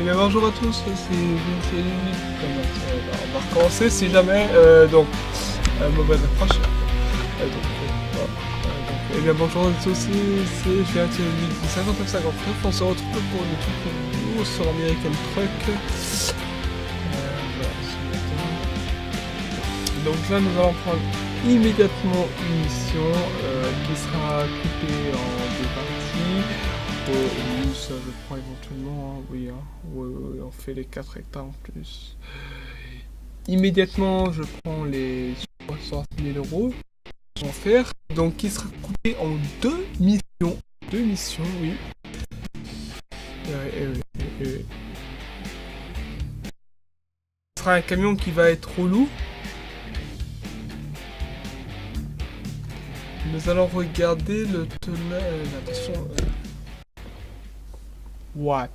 Eh bien, bonjour à tous, c'est Vinci. On va recommencer si jamais. Mauvaise approche. Eh bien, bonjour à tous, c'est Vinci 5959. On se retrouve pour une truc nouveau sur American Truck. Voilà, donc là, nous allons prendre immédiatement une mission qui sera coupée en deux parties. Oui, ça je prends éventuellement, hein, oui, hein. Oui, on fait les 4 hectares en plus. Immédiatement, je prends les 60 000 euros en faire, donc qui sera coupé en deux missions. Deux missions, oui. Ce sera un camion qui va être relou. Nous allons regarder le tonnage. Attention. What?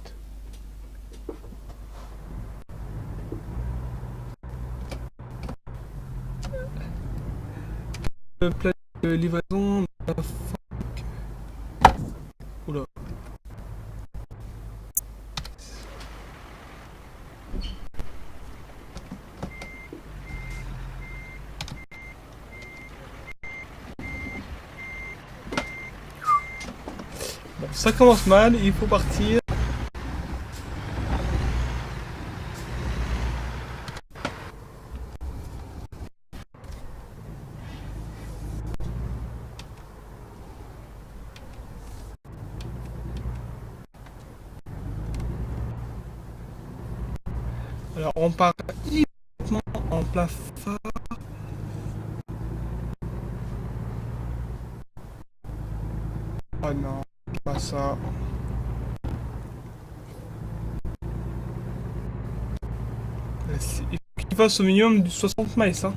Le plat de livraison. Oula. Bon, ça commence mal, il faut partir. Alors on part immédiatement en plein phare. Oh non, pas ça. Il faut qu'il fasse au minimum du 60 miles, hein.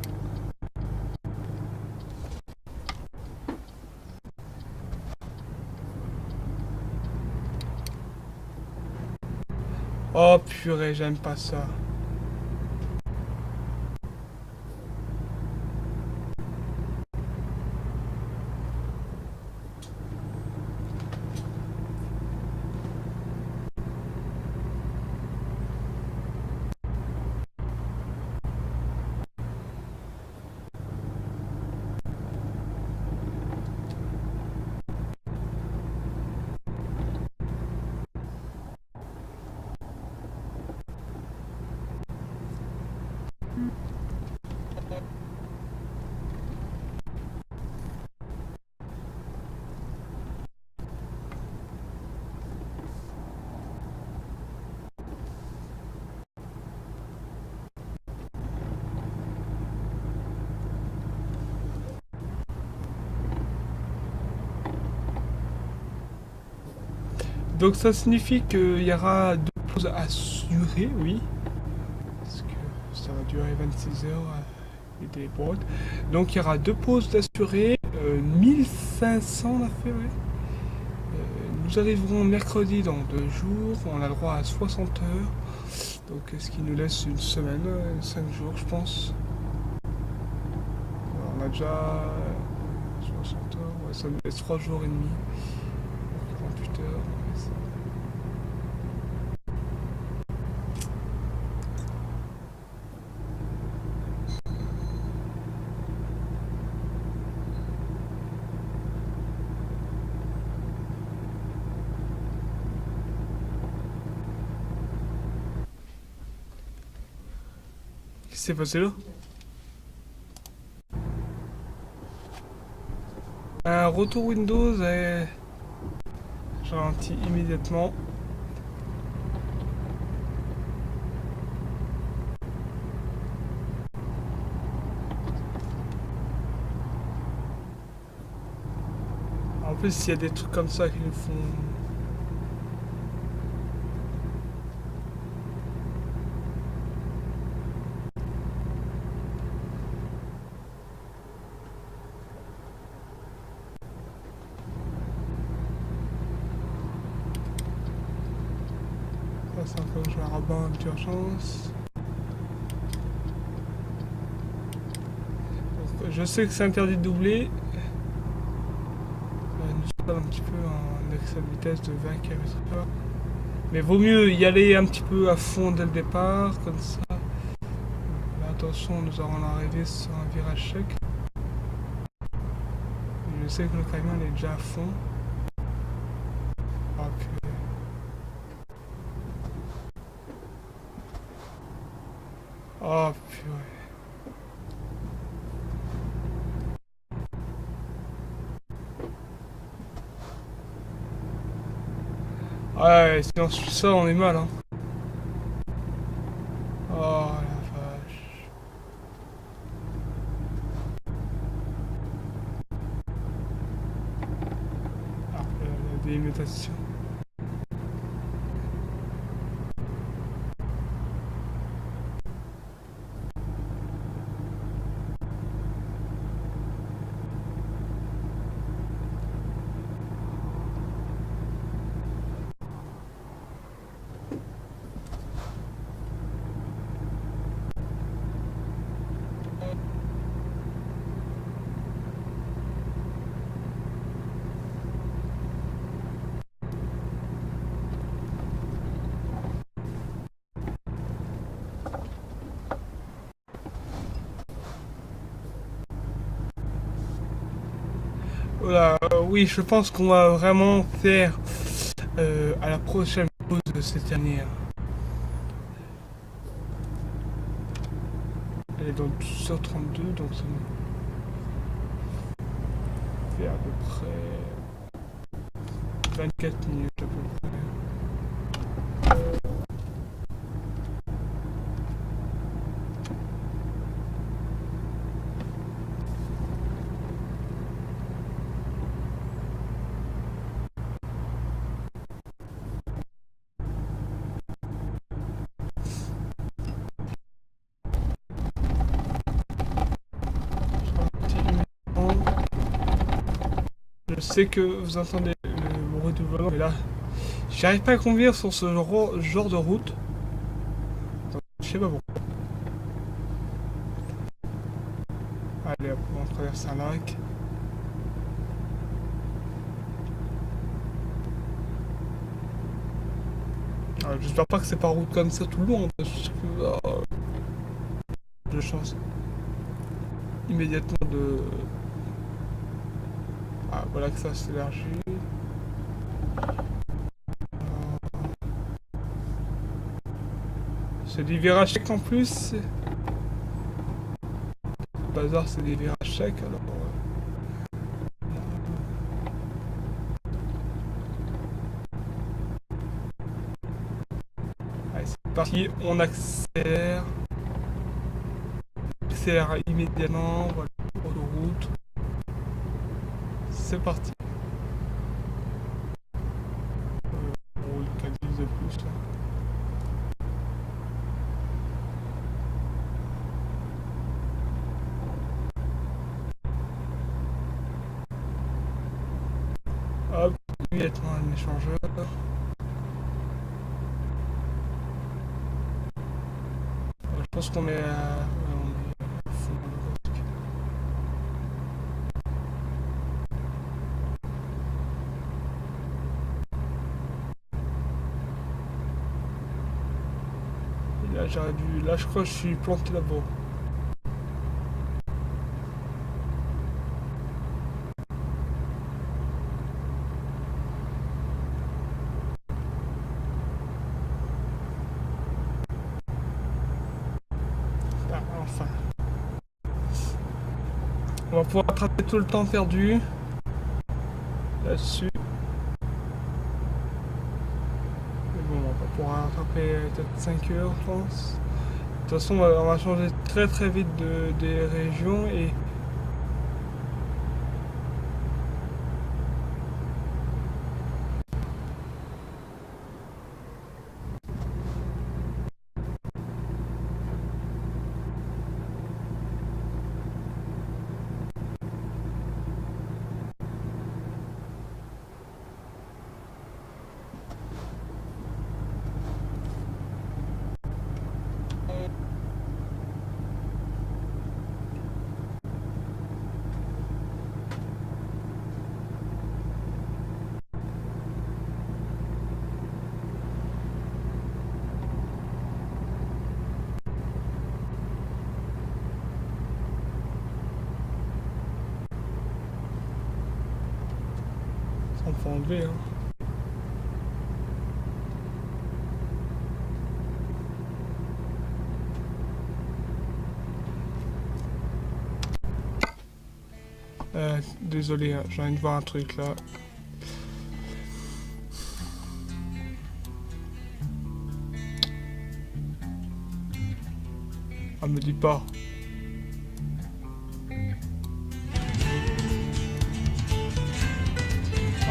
Oh purée, j'aime pas ça. Donc ça signifie qu'il y aura deux pauses assurées, oui. Parce que ça va durer 26 heures et des boîtes. Donc il y aura deux pauses d'assurées, 1500 on a fait, ouais. Nous arriverons mercredi dans 2 jours, on a le droit à 60 heures. Donc ce qui nous laisse une semaine, 5 jours je pense. Alors, on a déjà 60 heures, ouais, ça nous laisse 3 jours et demi. 48 heures. Qu'est-ce qui s'est passé là? Un retour Windows est ralenti immédiatement. En plus, il y a des trucs comme ça qui nous font. Ça, c'est encore que je vais un rabat d'urgence. Je sais que c'est interdit de doubler. Nous sommes un petit peu en excès de vitesse de 20 km/h. Mais vaut mieux y aller un petit peu à fond dès le départ, comme ça. Mais attention, nous aurons l'arrivée sur un virage sec. Je sais que le camion il est déjà à fond. Ok. Oh purée. Ouais, si on suit ça, on est mal, hein. Oh la vache. Ah, la délimitation. Voilà, oui, je pense qu'on va vraiment faire à la prochaine pause de cette année, hein. Elle est dans 12h32, donc ça nous fait à peu près 24 minutes à peu près. Je sais que vous entendez le bruit du volant, mais là, j'arrive pas à conduire sur ce genre de route. Donc, je sais pas pourquoi. Allez, hop, on traverse un lac. J'espère pas que c'est par route comme ça tout le long, parce que je change immédiatement de. Ah, voilà que ça s'élargit. C'est des virages secs en plus. Le bazar, c'est des virages secs alors. Allez, c'est parti, on accélère. Accélère immédiatement, voilà, autoroute. C'est parti. On roule 4 de plus là. Hop, immédiatement un échangeur. Je pense qu'on est à. On est à fond dans le risque. Et là, j'aurais dû. Là, je crois que je suis planté là-bas. Ah, enfin. On va pouvoir rattraper tout le temps perdu là-dessus. Mais bon, on va pouvoir rattraper peut-être 5 heures, je pense. De toute façon, on va changer très très vite des régions et faut enlever. Hein. Désolé, hein, j'ai envie de voir un truc là. Ah, me dis pas.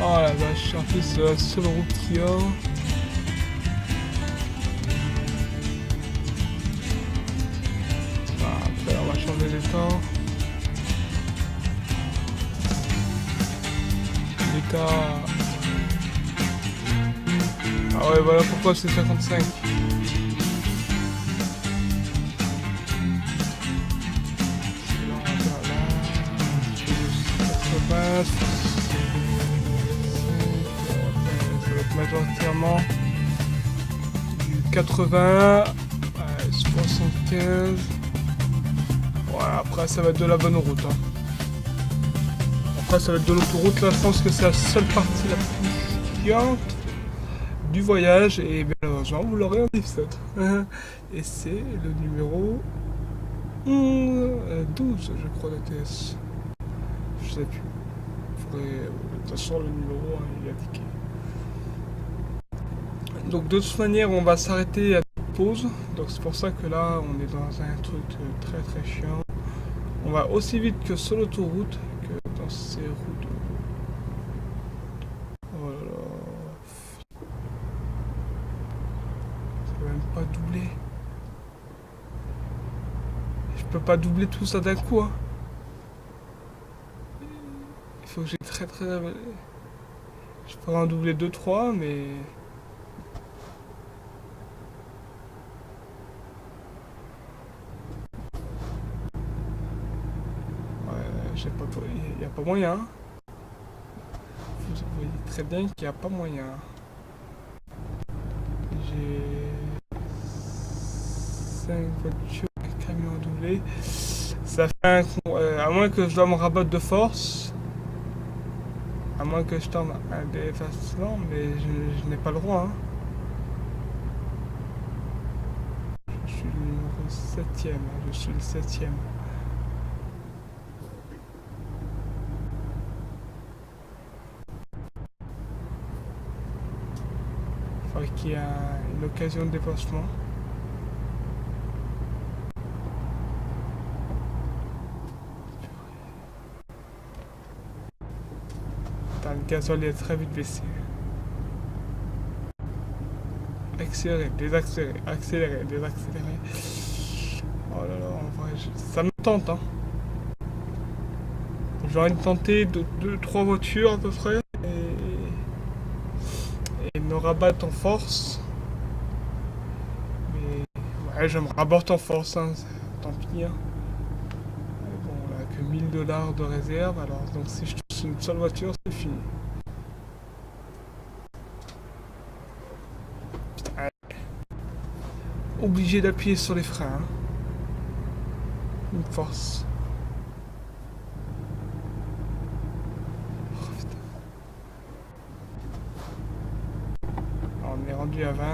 Oh la vache, en plus c'est la seule route qu'il y a. Ah, après on va changer les temps. L'état. Ah ouais, voilà pourquoi c'est 55. Ça va être majoritairement du 80, 75. Ouais, après ça va être de la bonne route. Hein. Après ça va être de l'autoroute. Là je pense que c'est la seule partie la plus chiante du voyage. Et bien malheureusement vous l'aurez en épisode. Et c'est le numéro 12 je crois d'ATS. Je sais plus. De toute façon, le numéro, hein, il est indiqué. Donc, de toute manière, on va s'arrêter à toute pause. Donc, c'est pour ça que là, on est dans un truc très très chiant. On va aussi vite que sur l'autoroute que dans ces routes. Oh là là. Ça peut même pas doubler. Je peux pas doubler tout ça d'un coup. Hein. Il faut que j'ai très très... Je pourrais en doubler 2-3, mais... Il n'y a pas moyen. Vous voyez très bien qu'il n'y a pas moyen. J'ai 5 voitures, un camion à doubler. Ça fait à moins que je dois me rabattre de force. À moins que je tente un dépassement, mais je n'ai pas le droit. Hein. Je suis le numéro 7ème. Je suis le 7ème. Il faudrait qu'il y ait une occasion de dépassement. Putain, le gasoil est très vite baissé. Accélérer, désaccélérer, accélérer, désaccélérer. Oh là là, en vrai, ça me tente. Hein. J'aurais tenté de 2-3 voitures à peu près. Et me rabattre en force. Mais ouais, je me rabote en force, hein. Tant pis. Hein. Bon, on a que 1000 $ de réserve, alors donc si je touche une seule voiture, c'est fini. Putain, obligé d'appuyer sur les freins. Hein. Une force. Oh, putain. Alors, on est rendu à 20.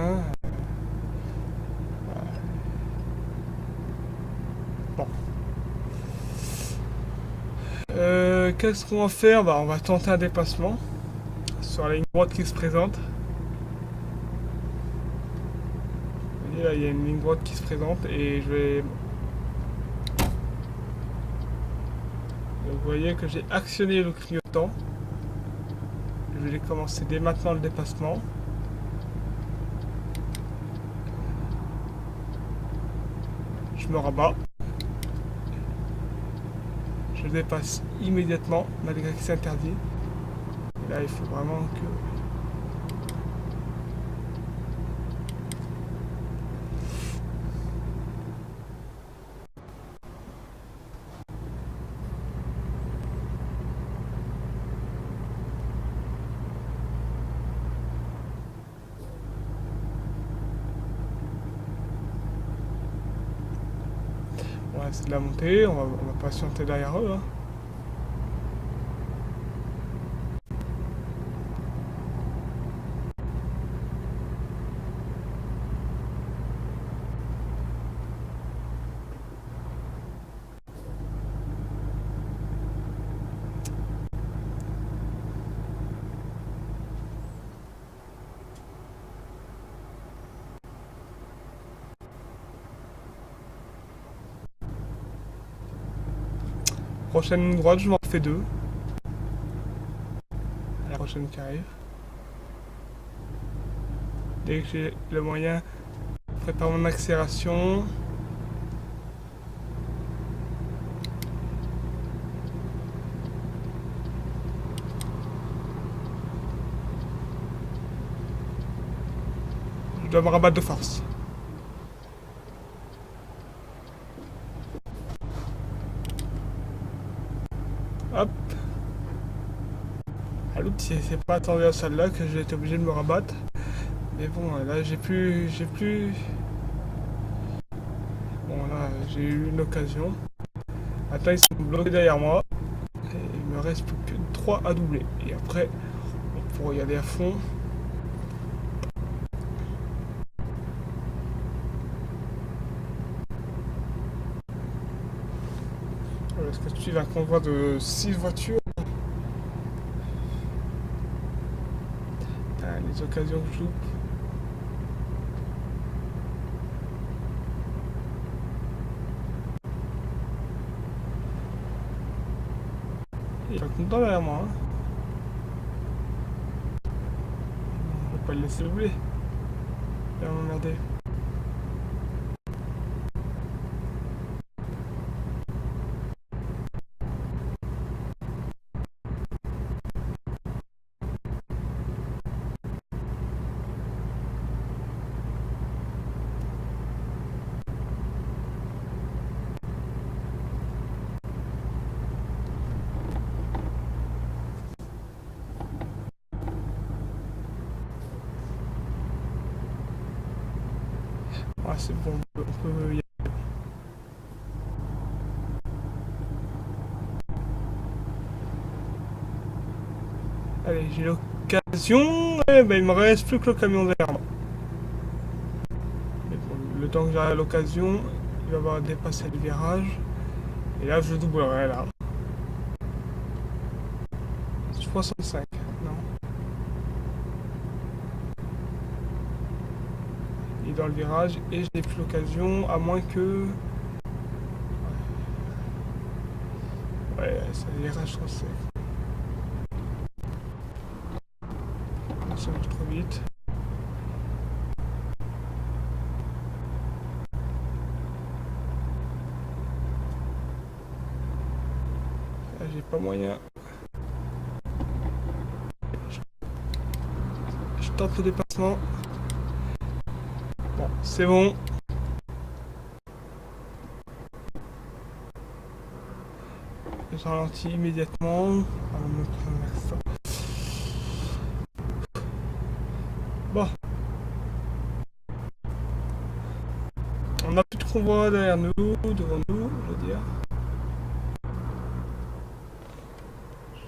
Bon. Qu'est-ce qu'on va faire? Bah, on va tenter un dépassement sur la ligne droite qui se présente. Vous voyez, là, il y a une ligne droite qui se présente et je vais... Donc, vous voyez que j'ai actionné le clignotant. Je vais commencer dès maintenant le dépassement. Je me rabats. Je dépasse immédiatement, malgré que c'est interdit. Et là, il faut vraiment que... Ouais, c'est de la montée, on va patienter derrière eux. Hein. prochaine ligne droite, je m'en refais deux. À la prochaine qui arrive. Dès que j'ai le moyen, je prépare mon accélération. Je dois me rabattre de force. Hop. Ah, l'autre, c'est pas attendu à celle-là que j'ai été obligé de me rabattre. Mais bon, là, j'ai plus... Bon, là, j'ai eu une occasion. Attends, ils sont bloqués derrière moi. Et il me reste plus que 3 à doubler. Et après, on pourra y aller à fond. Est-ce que tu un convoi de 6 voitures? Les occasions que je loupe. Il est content derrière moi. Hein. Je vais pas le laisser doubler. Il va m'emmerder. Ah, c'est bon, on peut y aller. Allez, j'ai l'occasion. Eh ben, il me reste plus que le camion derrière moi. Mais bon, le temps que j'aurai l'occasion, il va avoir dépassé le virage. Et là, je doublerai là. 65, non. Il est dans le virage et je n'ai plus l'occasion, à moins que... Ouais, c'est le virage trop sec. Ça va trop vite. Là, j'ai pas moyen. Je tente le dépassement. Bon, c'est bon. Je ralentis immédiatement. On va me prendre l'accent. Bon. On n'a plus de convoi derrière nous, devant nous, je veux dire.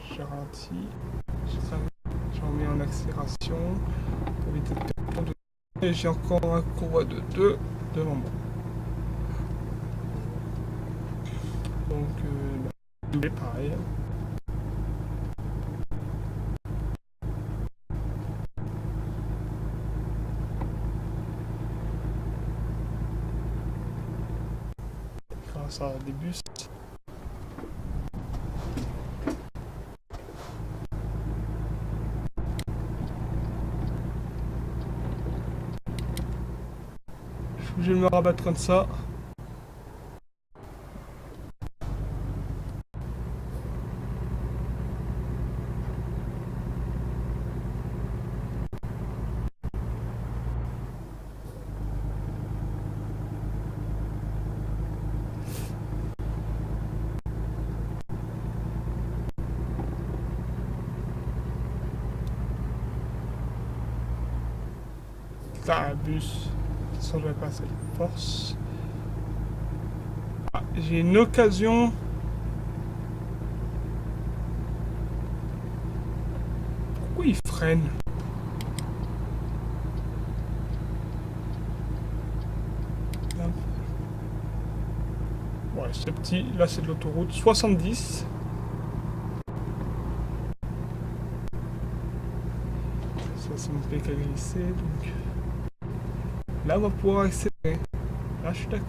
Je ralentis. Je remets en accélération pour éviter de perdre. Et j'ai encore un convoi de 2 devant moi. Donc, doublé pareil. Grâce à des bus. Je vais me rabattre comme ça. Putain, un bus. De toute façon, je vais passer de force. Ah, j'ai une occasion. Pourquoi il freine? Ouais, c'est petit. Là, c'est de l'autoroute. 70. Ça me fait qu'à glisser. Donc là, on va pouvoir accélérer. Là, je suis d'accord.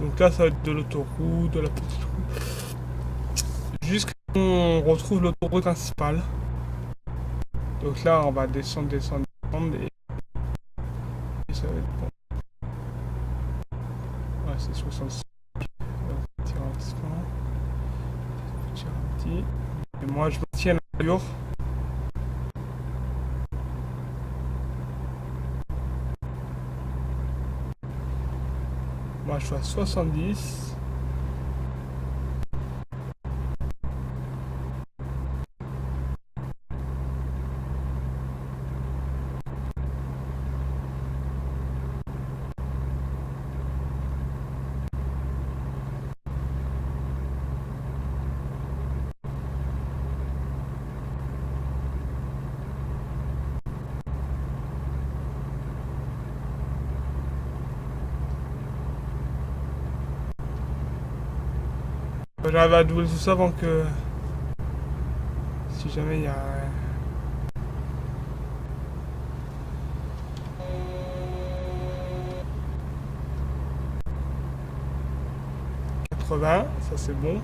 Donc là, ça va être de l'autoroute, de la petite route. Jusqu'à ce qu'on retrouve l'autoroute principale. Donc là, on va descendre, descendre, descendre. Et ça va être bon. Ouais, c'est 66. Petit ralentissement. Petit ralenti. Et moi, je maintiens l'allure. Moi, je suis à 70. J'arrive à doubler tout ça avant que... Si jamais il y a... 80, ça c'est bon.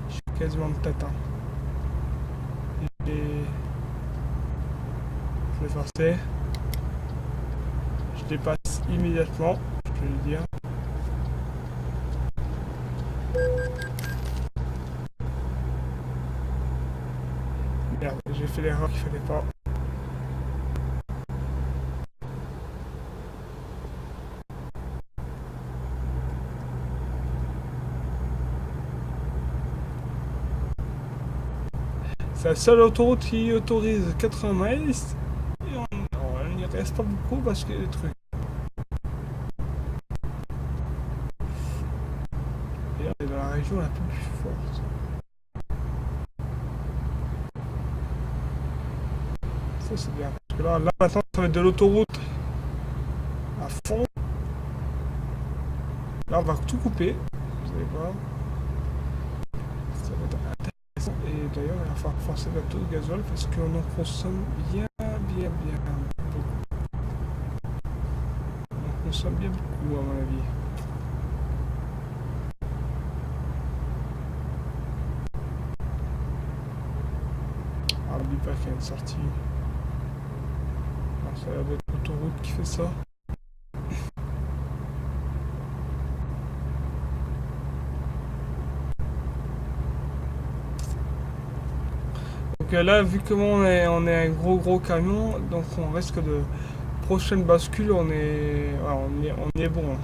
Je suis quasiment de tête. Et... Je vais forcer. Je dépasse immédiatement, je peux le dire. Merde, j'ai fait l'erreur qu'il fallait pas. C'est la seule autoroute qui autorise 80 miles. Et on n'y reste pas beaucoup parce qu'il y a des trucs. Et on est dans la région la plus forte. Ça c'est bien. Parce que là maintenant ça va être de l'autoroute à fond. Là on va tout couper. Vous allez voir. Ça va être intéressant. Et d'ailleurs il va falloir forcer la taux de gasoil parce qu'on en consomme bien beaucoup. On en consomme bien beaucoup à mon avis. Ah, n'oublie pas qu'il y a une sortie. Alors, ça a l'air d'être l'autoroute qui fait ça. Donc là, vu comment on est un gros camion, donc on risque de prochaine bascule, on y est bon.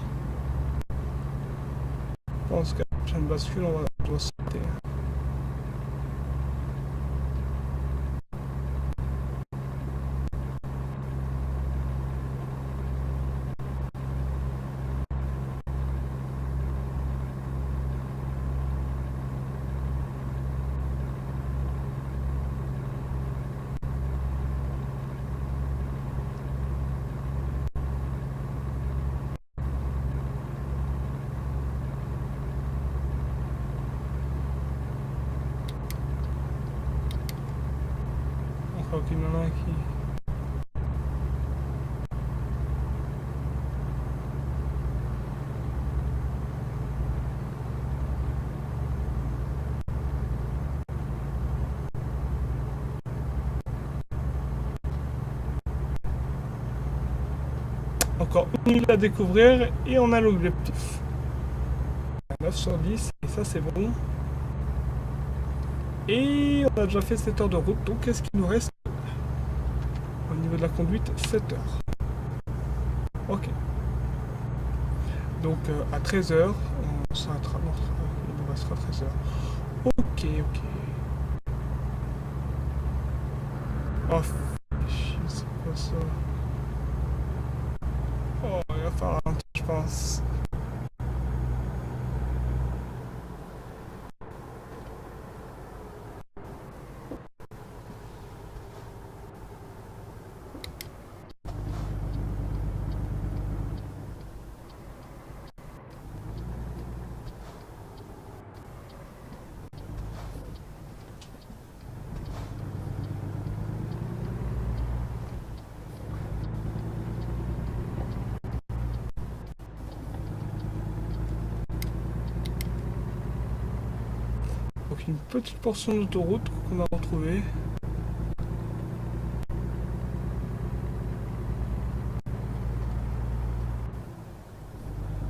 Je pense qu'à la prochaine bascule, on doit sauter. Encore qu'il y en a un qui... Encore une île à découvrir et on a l'objectif. 9 sur 10 et ça c'est bon. Et on a déjà fait 7 heures de route, donc qu'est-ce qu'il nous reste au niveau de la conduite? 7 heures. Ok. Donc à 13 heures, on s'arrêtera. Il nous restera 13 heures. Ok. Oh, c'est quoi ça? Oh, il va falloir un truc, je pense. Donc une petite portion d'autoroute qu'on a retrouvée.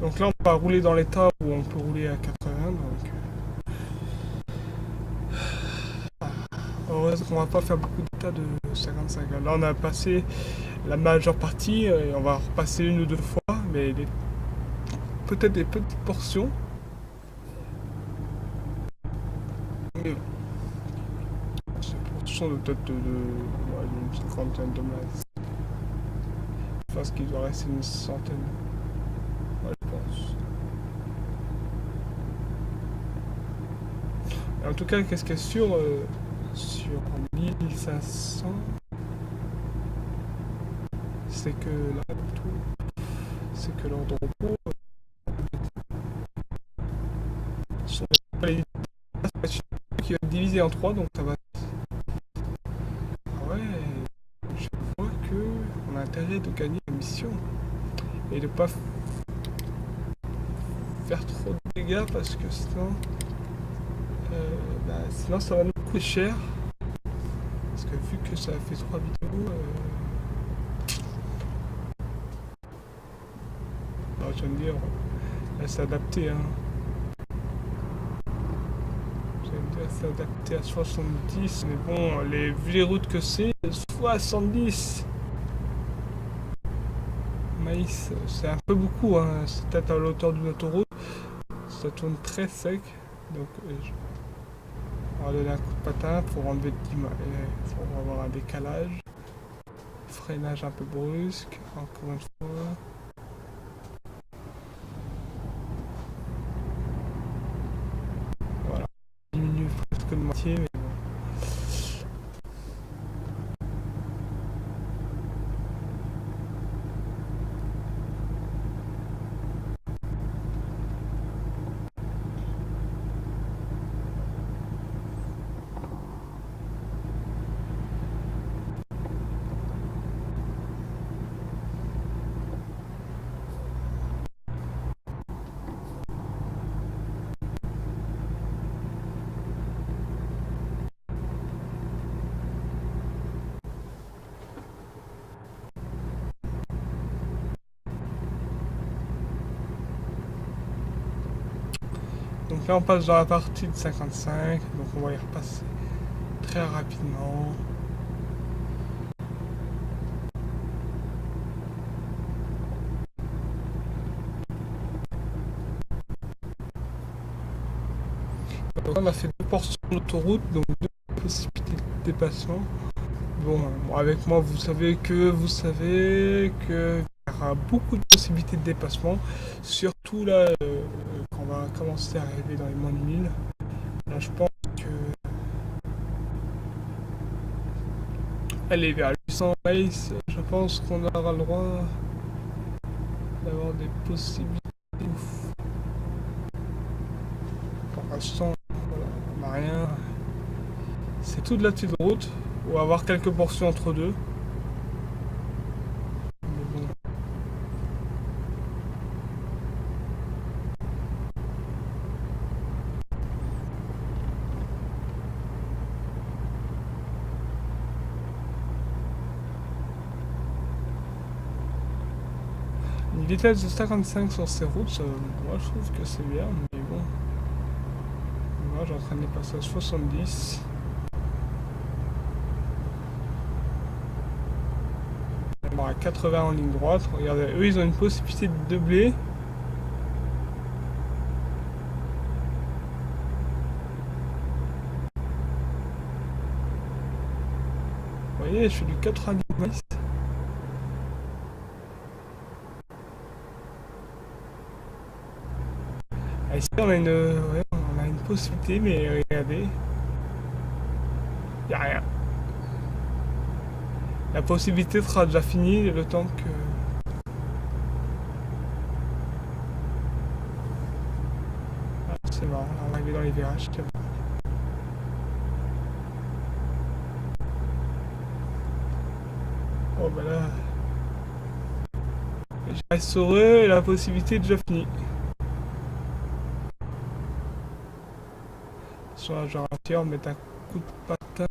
Donc là on va rouler dans l'état où on peut rouler à 80. Donc heureusement qu'on va pas faire beaucoup d'états de 55. Là on a passé la majeure partie et on va repasser une ou deux fois, mais peut-être des petites portions. Mais ces portions de peut-être une cinquantaine de mètres. Je pense qu'il doit rester une centaine. Ouais, je pense. Et en tout cas, qu'est-ce qu'il y a sur 1500, c'est que là, c'est que l'ordre de repos sont les qui va être divisé en 3, donc ça va. Ah ouais, je vois que on a intérêt de gagner la mission et de pas faire trop de dégâts parce que sinon ça va nous coûter cher. Parce que vu que ça a fait 3 vidéos, je vais me dire, là c'est adapté, hein. Je vais me dire c'est adapté à 70, mais bon, vu les routes que c'est, 70 maïs, c'est un peu beaucoup, hein. C'est peut-être à l'auteur d'une autoroute, ça tourne très sec, donc on va donner un coup de patin pour enlever pour avoir un décalage, freinage un peu brusque, encore une fois. Voilà, diminue presque de moitié, mais bon. Donc là on passe dans la partie de 55, donc on va y repasser très rapidement. Donc là on a fait 2 portions d'autoroute, donc 2 possibilités de dépassement. Bon, avec moi vous savez qu'il y aura beaucoup de possibilités de dépassement, surtout là quand on va commencer à arriver dans les moins de 1000. Là je pense que aller vers 800 miles, je pense qu'on aura le droit d'avoir des possibilités. Pour l'instant, voilà, on n'a rien. C'est toute la petite route. On va avoir quelques portions entre deux. Mais bon. Une vitesse de 55 sur ces routes, moi je trouve que c'est bien, mais bon. Moi j'entraîne les passages 70. On à 80 en ligne droite. Regardez, eux ils ont une possibilité de doubler. Vous voyez, je fais du 90. Ah, ici on a une possibilité, mais regardez. Il n'y a rien. La possibilité sera déjà finie le temps que. Ah, c'est marrant, on va arriver dans les virages. Oh bah là. Je reste sur eux et la possibilité est déjà finie. personnage à ralentir, mettre un coup de patin.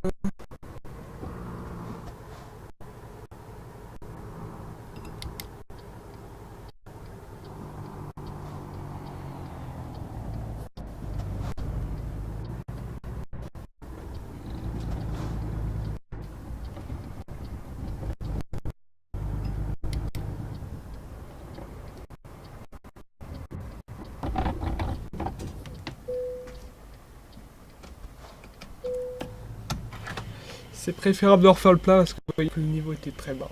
C'est préférable de refaire le plat parce que vous voyez que le niveau était très bas.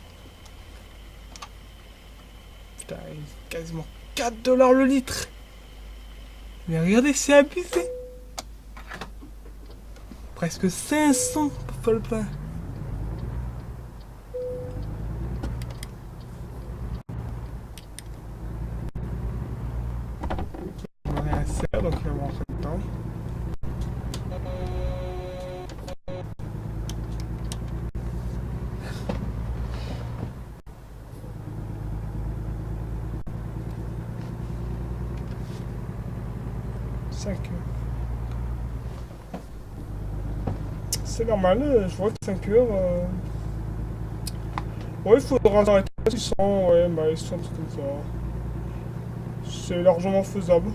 Putain, il est quasiment 4 $ le litre. Mais regardez, c'est abusé. Presque 500 pour faire le plein. On a un serre, donc il va rentrer dedans. C'est normal, je vois que 5 heures. Ouais, il faudra s'arrêter à 600, ouais, bah 600, c'est comme ça. C'est largement faisable.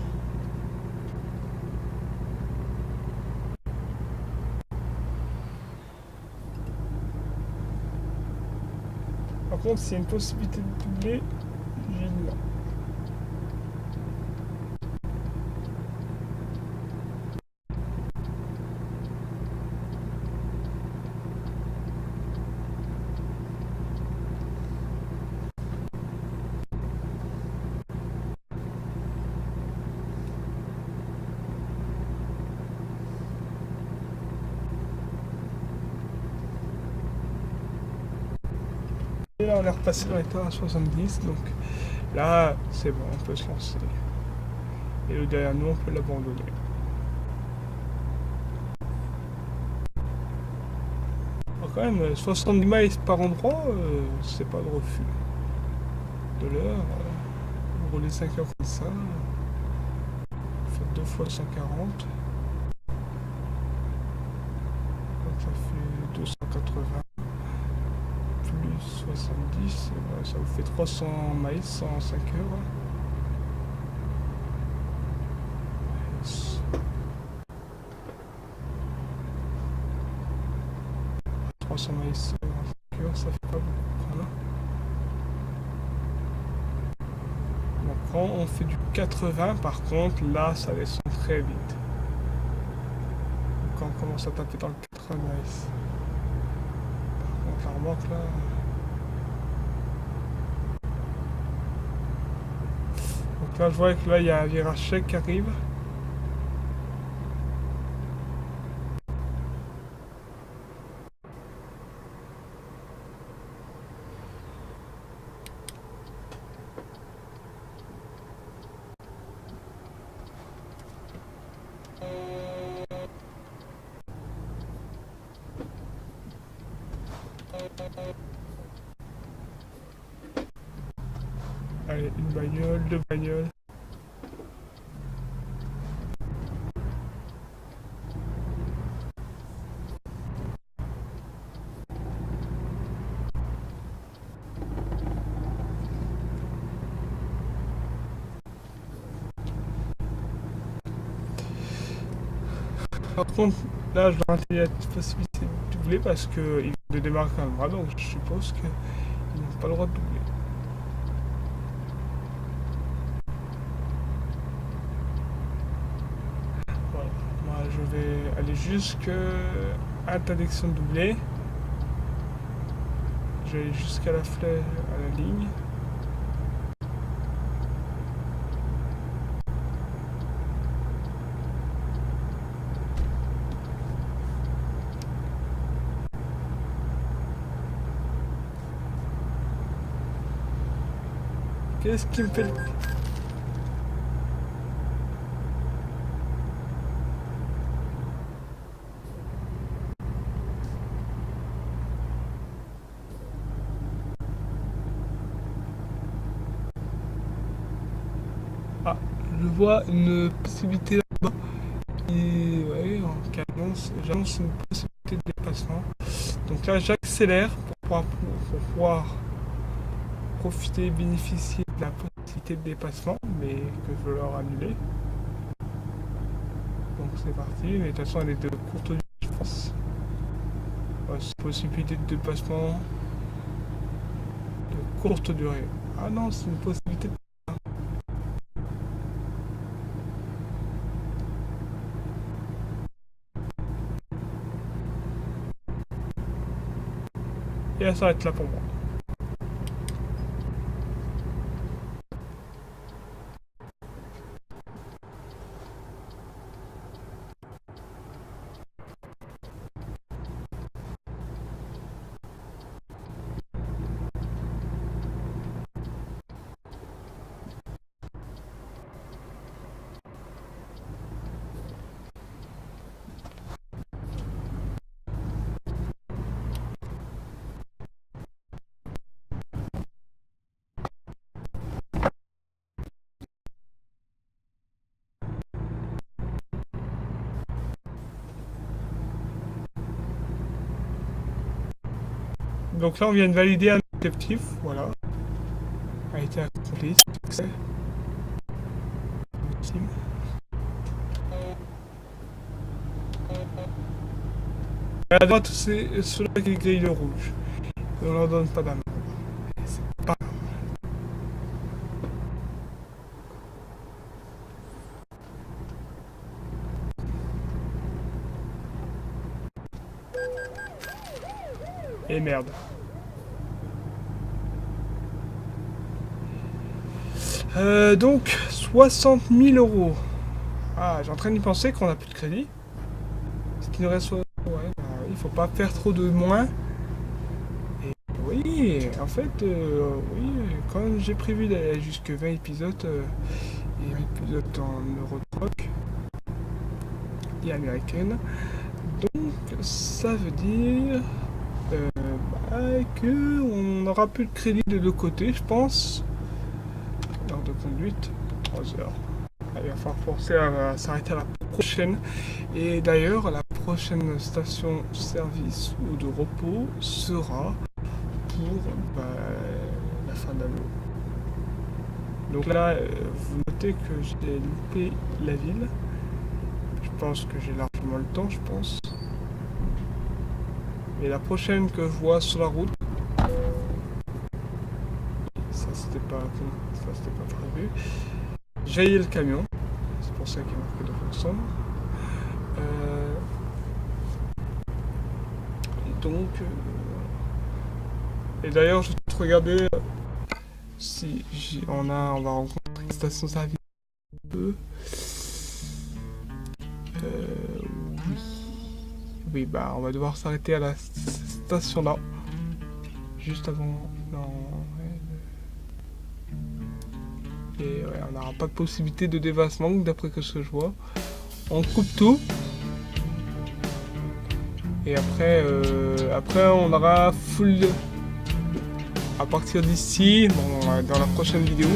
Par contre, s'il y a une possibilité de doubler, j'ai dit non. Et là, on est repassé dans l'état à 70, donc là, c'est bon, on peut se lancer. Et le derrière nous, on peut l'abandonner. Quand même, 70 miles par endroit, c'est pas de refus. De l'heure, vous roulez 5 heures comme ça, vous faites 2 fois 140, donc ça fait 280, plus 70, ça vous fait 300 miles en 5 heures. 300 miles en 5 heures, ça fait pas beaucoup. Voilà. Donc quand on fait du 80, par contre, là, ça descend très vite. Quand on commence à taper dans le 80 miles. Par contre, la remorque, là... Donc là, je vois que là, il y a un virage sec qui arrive. Allez, une bagnole, 2 bagnoles. Par contre, là, je vais rater la possibilité de doubler parce qu'ils viennent de démarrer quand même, donc je suppose qu'ils n'ont pas le droit de doubler. Voilà, moi je vais aller jusqu'à interdiction de doubler. Je vais aller jusqu'à la flèche, à la ligne. Qu'est-ce qui me fait le... Ah, je vois une possibilité là-bas. Et ouais, en 4 j'annonce une possibilité de dépassement. Donc là, j'accélère pour pouvoir profiter, bénéficier de la possibilité de dépassement, mais que je veux leur annuler. Donc c'est parti, mais de toute façon elle est de courte durée, je pense. Ouais, c'est une possibilité de dépassement de courte durée. Ah non, c'est une possibilité de... Et elle s'arrête là pour moi. Donc là on vient de valider un objectif, voilà. A été accompli, succès. Ultime. Et à droite c'est ceux-là qui grillent le rouge. Et on leur donne pas d'amende. C'est pas... Et merde. Donc 60 000 euros. Ah, j'ai en train d'y penser qu'on a plus de crédit. Ce qui nous reste... Ouais, bah, il faut pas faire trop de moins. Et oui, en fait, oui, quand j'ai prévu d'aller jusque 20 épisodes, et 20 épisodes en Eurotrock et américaine, donc ça veut dire bah, que on n'aura plus de crédit de deux côtés, je pense. Heure de conduite, 3 heures. Il va falloir forcer à s'arrêter à la prochaine. Et d'ailleurs, la prochaine station-service ou de repos sera pour la fin d'année. Donc là, vous notez que j'ai loupé la ville. Je pense que j'ai largement le temps, je pense. Et la prochaine que je vois sur la route, ça c'était pas prévu. J'ai le camion, c'est pour ça qu'il y a marqué de Foxon. Et d'ailleurs, je vais regarder si on va rencontrer une station service. Oui. Oui, bah on va devoir s'arrêter à la station là, juste avant. Et ouais, on n'aura pas de possibilité de dépassement d'après ce que je vois. On coupe tout. Et après, on aura full. À partir d'ici, bon, dans la prochaine vidéo,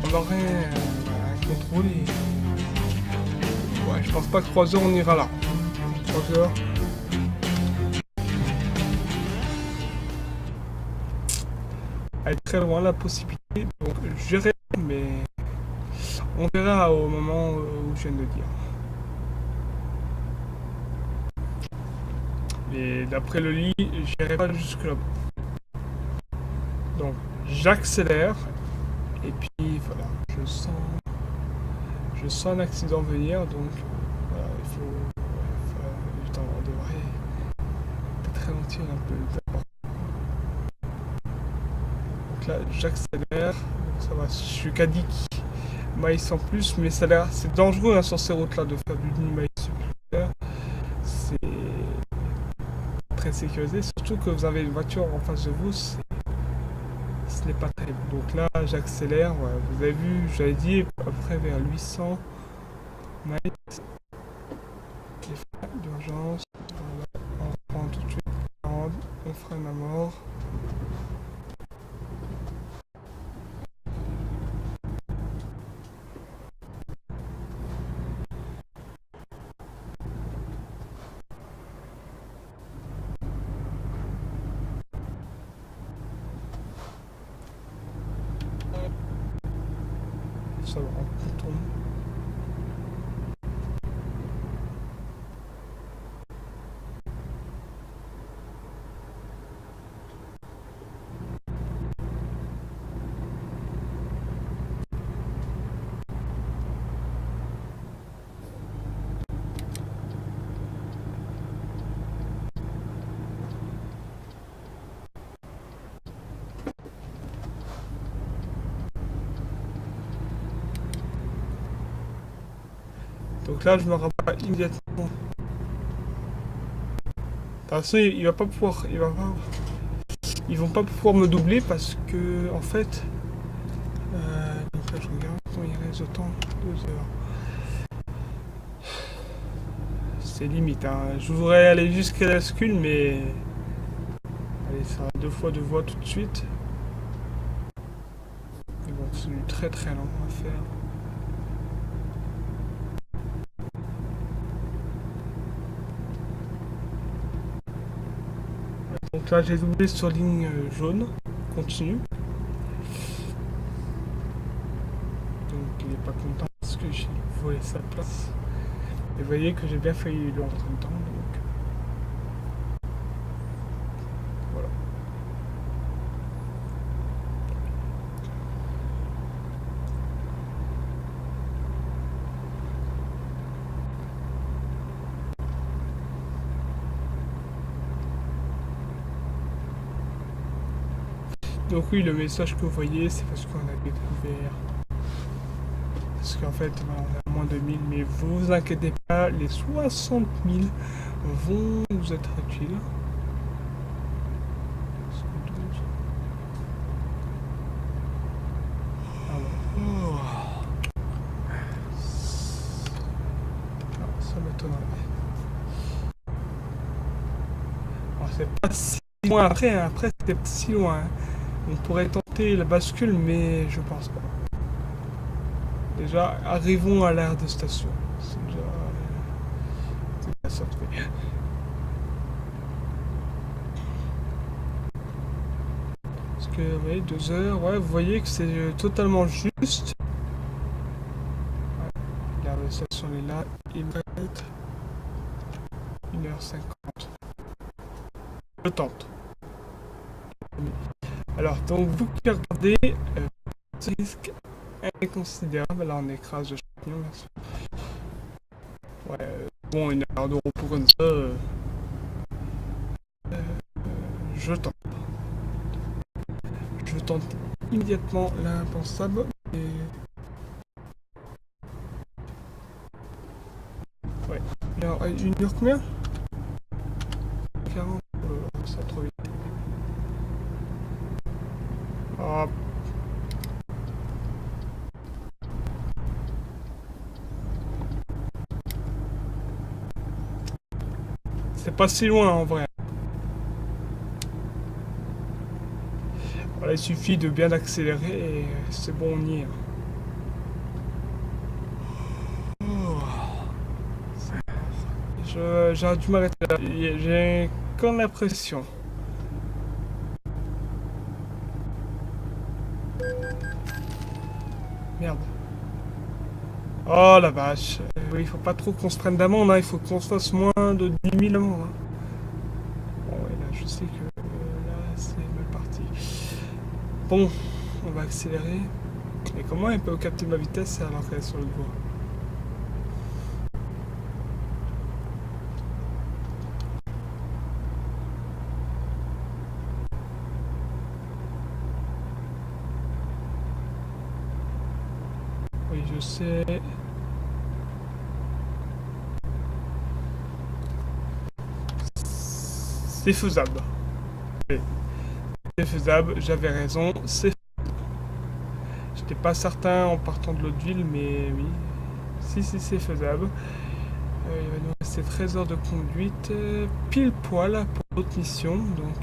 on aurait un contrôle. Ouais, je pense pas que 3 heures on ira là. 3 heures. Elle est très loin la possibilité, donc j'irai, mais on verra au moment où je viens de dire. Et d'après le lit, j'irai pas jusque là. Donc j'accélère et puis voilà, je sens un accident venir, donc voilà, on devrait peut-être ralentir un peu. Donc là j'accélère, ça va, je suis caddie maïs en plus, mais ça a l'air, c'est dangereux hein, sur ces routes là de faire du maïs supplémentaire. C'est très sécurisé, surtout que vous avez une voiture en face de vous, ce n'est pas terrible. Donc là j'accélère, ouais, vous avez vu, j'avais dit à peu près vers 800 miles. Les freins d'urgence, voilà, on prend tout de suite, on freine à mort. ça va, on tourne. Donc là, je me rabats immédiatement. De toute façon, il va pas pouvoir, ils vont pas pouvoir me doubler parce que, en fait, donc là, je regarde quand il reste autant, 2 heures. C'est limite, hein. Je voudrais aller jusqu'à la bascule, mais allez, ça va 2 fois 2 voies tout de suite. Mais bon, c'est du très très long à faire. Donc là, j'ai doublé sur ligne jaune, continue. Donc il est pas content parce que j'ai volé sa place. Et vous voyez que j'ai bien failli lui rentrer dedans, donc voilà. Donc oui, le message que vous voyez, c'est parce qu'on a découvert. Parce qu'en fait, on a moins de 1000, mais vous inquiétez pas, les 60 000 vont vous être utiles. 12. Ah ouais. Oh. Ah, ça m'étonnerait. Alors, c'est pas si loin après, hein. Après c'était pas si loin, hein. On pourrait tenter la bascule, mais je pense pas. Déjà, arrivons à l'aire de station. C'est déjà ça de fait. Parce que, vous voyez, 2 heures, ouais, vous voyez que c'est totalement juste. Ouais, l'aire de station est là, il va être 1h50. Je tente. Alors, donc, vous qui regardez, ce risque inconsidérable. Là, on écrase le champignon. Ouais, bon, 1 heure de repos comme ça, je tente. Je tente immédiatement l'impensable. Et... ouais. Alors, 1 heure combien 40. Ça va trop vite. Hop. C'est pas si loin en vrai. Voilà, il suffit de bien accélérer et c'est bon, on y est. J'aurais dû m'arrêter là. J'ai quand l'impression. Merde. Oh la vache. Oui, il faut pas trop qu'on se prenne d'amende, hein. Il faut qu'on se fasse moins de 10 000 amendes, hein. Bon, ouais, là, je sais que là, c'est mal parti. Bon, on va accélérer. Et comment elle peut capter ma vitesse alors qu'elle est sur le voie? Oui, je sais. C'est faisable. Oui, c'est faisable, j'avais raison. J'étais pas certain en partant de l'autre ville, mais oui. Si, c'est faisable. Il va nous rester 13 heures de conduite, pile poil pour l'autre mission. Donc,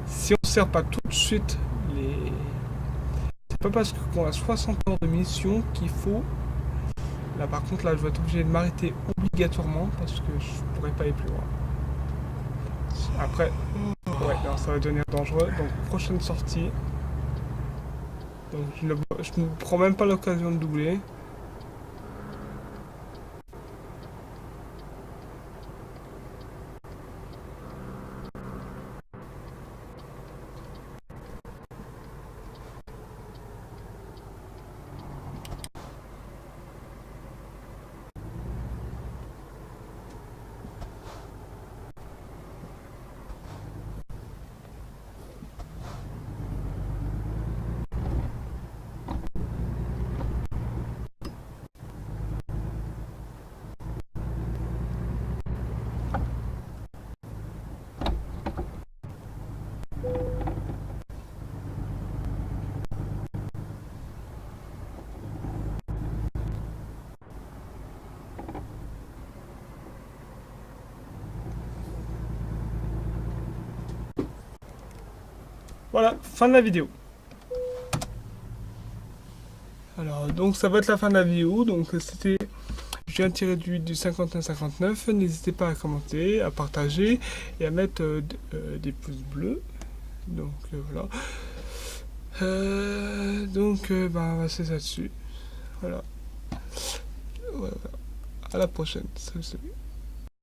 si on ne sert pas tout de suite les. C'est pas parce qu'on a 60 heures de mission qu'il faut. Là, par contre, là, je vais être obligé de m'arrêter obligatoirement parce que je pourrais pas aller plus loin. Après, ouais, non, ça va devenir dangereux. Donc, prochaine sortie. Donc je ne prends même pas l'occasion de doubler. Voilà, fin de la vidéo. Alors, donc ça va être la fin de la vidéo. Donc c'était, je viens de tirer du 51-59. N'hésitez pas à commenter, à partager et à mettre des pouces bleus. Donc voilà. Bah, c'est ça dessus. Voilà. Voilà. À la prochaine. Salut, salut.